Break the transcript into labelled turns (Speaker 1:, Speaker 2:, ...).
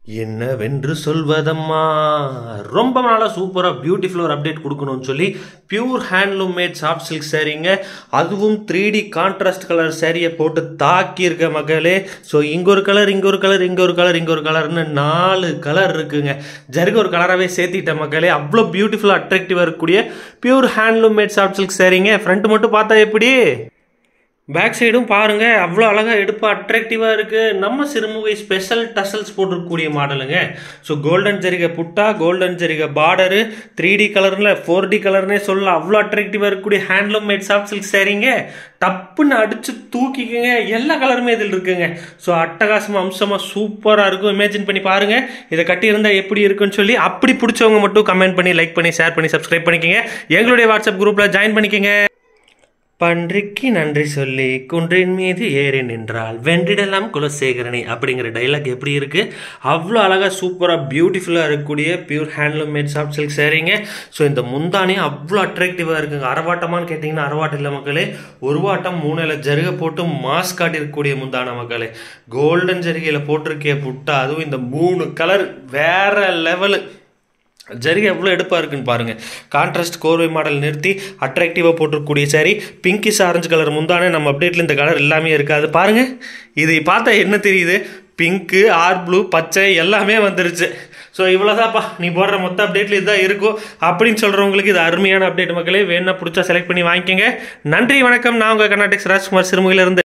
Speaker 1: என்னவென்று சொல்வதம்மா ரொம்ப நாளாக சூப்பராக பியூட்டிஃபுல் ஒரு அப்டேட் கொடுக்கணும்னு சொல்லி pure handloom made soft silk சாரீங்க, அதுவும் 3D கான்ட்ராஸ்ட் கலர் சாரியை போட்டு தாக்கியிருக்க மக்களே. ஸோ இங்கே ஒரு கலர், இங்கே ஒரு கலர், இங்கே ஒரு கலர், இங்கே ஒரு கலர்னு 4 கலர் இருக்குங்க. ஜருக ஒரு கலராகவே சேர்த்திட்ட மக்களே. அவ்வளோ பியூட்டிஃபுல்லாக அட்ராக்டிவாக இருக்கக்கூடிய pure handloom made soft silk சாரீங்க. ஃப்ரண்ட் மட்டும் பார்த்தா எப்படி, பேக் சைடும் பாருங்கள் அவ்வளோ அழகாக எடுப்பாக அட்ராக்டிவாக இருக்குது. நம்ம சிறுமுகை ஸ்பெஷல் டசல்ஸ் போட்டிருக்கக்கூடிய மாடலுங்க. ஸோ கோல்டன் ஜரிகை புட்டா, கோல்டன் ஜரிகை பார்டரு, 3D கலரில் 4D கலர்னே சொல்லலாம். அவ்வளோ அட்ராக்டிவாக இருக்கக்கூடிய ஹேண்ட்லூம் மேட் சாஃப்ட் சில்க் சாரீங்க. டப்புன்னு அடித்து தூக்கிக்குங்க. எல்லா கலருமே இதில் இருக்குங்க. ஸோ அட்டகாசமாக அம்சமாக சூப்பராக இருக்கும். இமேஜின் பண்ணி பாருங்கள் இதை கட்டியிருந்தால் எப்படி இருக்குன்னு சொல்லி. அப்படி பிடிச்சவங்க மட்டும் கமெண்ட் பண்ணி, லைக் பண்ணி, ஷேர் பண்ணி, சப்ஸ்கிரைப் பண்ணிக்கோங்க. எங்களுடைய வாட்ஸ்அப் குரூப்பில் ஜாயின் பண்ணிக்கோங்க. பன்றிக்கு நன்றி சொல்லி குன்றின் மீது ஏறி நின்றால் வென்றிடலாம் குலசேகரணி அப்படிங்கிற டைலாக் எப்படி இருக்குது, அவ்வளோ அழகாக சூப்பராக பியூட்டிஃபுல்லாக இருக்கக்கூடிய pure handloom made soft silk சாரீங்க. ஸோ இந்த முந்தானியும் அவ்வளோ அட்ராக்டிவாக இருக்குங்க. அரவாட்டமானு கேட்டிங்கன்னா அரவாட்டம் இல்லை மக்களே. ஒரு வாட்டம் 3 ஜருகை போட்டு மாஸ்க் காட்டியிருக்கக்கூடிய முந்தான மக்களே. கோல்டன் ஜருகையில் போட்டிருக்கே புட்டா, அதுவும் இந்த 3 கலர் வேற லெவலு. ஜரிகை எவ்வளோ எடுப்பாக இருக்குன்னு பாருங்கள். கான்ட்ராஸ்ட் கோர்வை மாடல் நிறுத்தி அட்ராக்டிவாக போட்டிருக்கக்கூடிய சாரி. பிங்கிஷ் ஆரஞ்சு கலர் முந்தானே நம்ம அப்டேட்டில் இந்த கலர் எல்லாமே இருக்காது பாருங்கள். இதை பார்த்தா என்ன தெரியுது, பிங்க்கு, ஆர் ப்ளூ, பச்சை எல்லாமே வந்துருச்சு. ஸோ இவ்வளோதான்ப்பா, நீ போடுற மொத்த அப்டேட்டில் இதுதான் இருக்கும் அப்படின்னு சொல்கிறவங்களுக்கு இது அருமையான அப்டேட் மக்களே. வேணா பிடிச்சா செலக்ட் பண்ணி வாங்கிக்கோங்க. நன்றி, வணக்கம். நான் உங்கள் கர்நாடெக்ஸ் ராஜ்குமார், சிறுமுகையிலிருந்து.